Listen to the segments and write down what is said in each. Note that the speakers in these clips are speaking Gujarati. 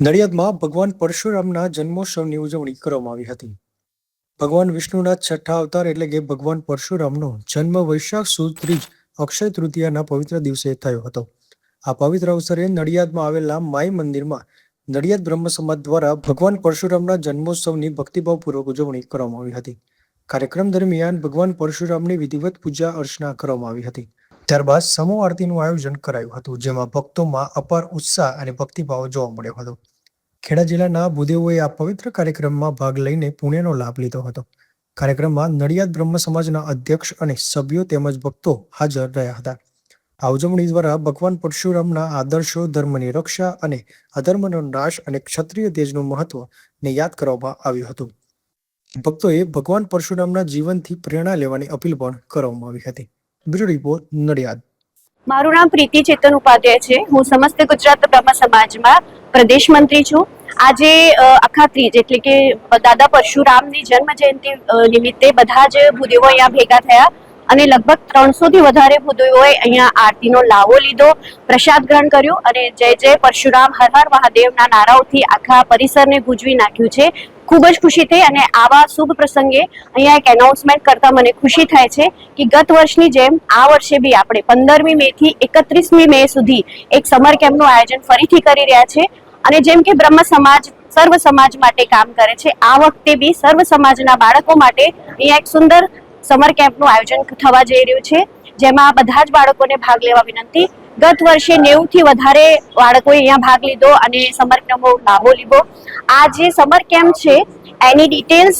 નડિયાદમાં ભગવાન પરશુરામના જન્મોત્સવની ઉજવણી કરવામાં આવી હતી. ભગવાન વિષ્ણુના છઠ્ઠા અવતાર એટલે કે ભગવાન પરશુરામનો જન્મ વૈશાખ સુદ ત્રીજ અક્ષય તૃતીયાના પવિત્ર દિવસે થયો હતો. આ પવિત્ર અવસરે નડિયાદમાં આવેલા માઈ મંદિરમાં નડિયાદ બ્રહ્મ સમાજ દ્વારા ભગવાન પરશુરામના જન્મોત્સવની ભક્તિભાવપૂર્વક ઉજવણી કરવામાં આવી હતી. કાર્યક્રમ દરમિયાન ભગવાન પરશુરામની વિધિવત પૂજા અર્ચના કરવામાં આવી હતી. ત્યારબાદ સમૂહ આરતીનું આયોજન કરાયું હતું, જેમાં ભક્તોમાં અપાર ઉત્સાહ અને ભક્તિભાવ જોવા મળ્યો હતો. ખેડા જિલ્લાના ભૂદેવોએ આ પવિત્ર કાર્યક્રમમાં ભાગ લઈને પુણ્યનો લાભ લીધો હતો. કાર્યક્રમમાં નડિયાદ બ્રહ્મ સમાજના અધ્યક્ષ અને સભ્યો તેમજ ભક્તો હાજર રહ્યા હતા. આ ઉજવણી દ્વારા ભગવાન પરશુરામના આદર્શો, ધર્મની રક્ષા અને અધર્મનો નાશ અને ક્ષત્રિય તેજનું મહત્વને યાદ કરવામાં આવ્યું હતું. ભક્તોએ ભગવાન પરશુરામના જીવનથી પ્રેરણા લેવાની અપીલ પણ કરવામાં આવી હતી. Bureau report, Nadiad. મારું નામ પ્રીતિ ચેતન ઉપાધ્યાય છે. હું સમસ્ત ગુજરાત બ્રહ્મ સમાજમાં પ્રદેશ મંત્રી છું. આજે આખા ત્રીજ એટલે કે દાદા પરશુરામની જન્મ જયંતિ નિમિત્તે બધા જ ભૂદેવો અહીંયા ભેગા થયા અને લગભગ 300 થી વધારે ભૂદેવોએ અહીંયા આરતીનો લાવો લીધો, પ્રસાદ ગ્રહણ કર્યું અને જય જય પરશુરામ, હર હર મહાદેવના નારાઓથી આખા પરિસરને ગુંજવી નાખ્યું છે. ખૂબ જ ખુશી થઈ અને આવા શુભ પ્રસંગે અહીંયા એક એનાઉન્સમેન્ટ કરતા મને ખુશી થાય છે કે ગત વર્ષની જેમ આ વર્ષે બી આપણે 15મી મે થી 31મી મે સુધી એક સમર કેમ્પનું આયોજન ફરીથી કરી રહ્યા છે. અને જેમ કે બ્રહ્મ સમાજ સર્વ સમાજ માટે કામ કરે છે, આ વખતે બી સર્વ સમાજના બાળકો માટે અહીંયા એક સુંદર સમર કેમ્પનું આયોજન થવા જઈ રહ્યું છે, જેમાં બધા જ બાળકોને ભાગ લેવા વિનંતી. ગત વર્ષે 90 થી વધારે બાળકોએ અહીંયા ભાગ લીધો અને સમર કેમ્પનો લાભો લીધો. આ જે સમર કેમ્પ છે એની ડિટેલ્સ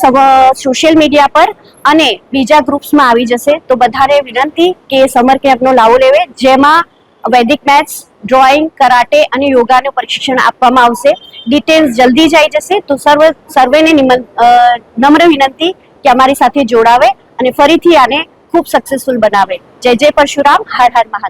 સોશિયલ મીડિયા પર અને બીજા ગ્રુપ્સમાં આવી જશે, તો બધાને વિનંતી કે સમર કેમ્પનો લાભો લેવે, જેમાં વૈદિક મેથ્સ, ડ્રોઈંગ, કરાટે અને યોગાનું પ્રશિક્ષણ આપવામાં આવશે. ડિટેલ્સ જલ્દી જ આવી જશે, તો સર્વેને નમ્ર વિનંતી કે અમારી સાથે જોડાવે અને ફરીથી આને ખૂબ સક્સેસફુલ બનાવે. જય જય પરશુરામ, હર હર મહાદેવ.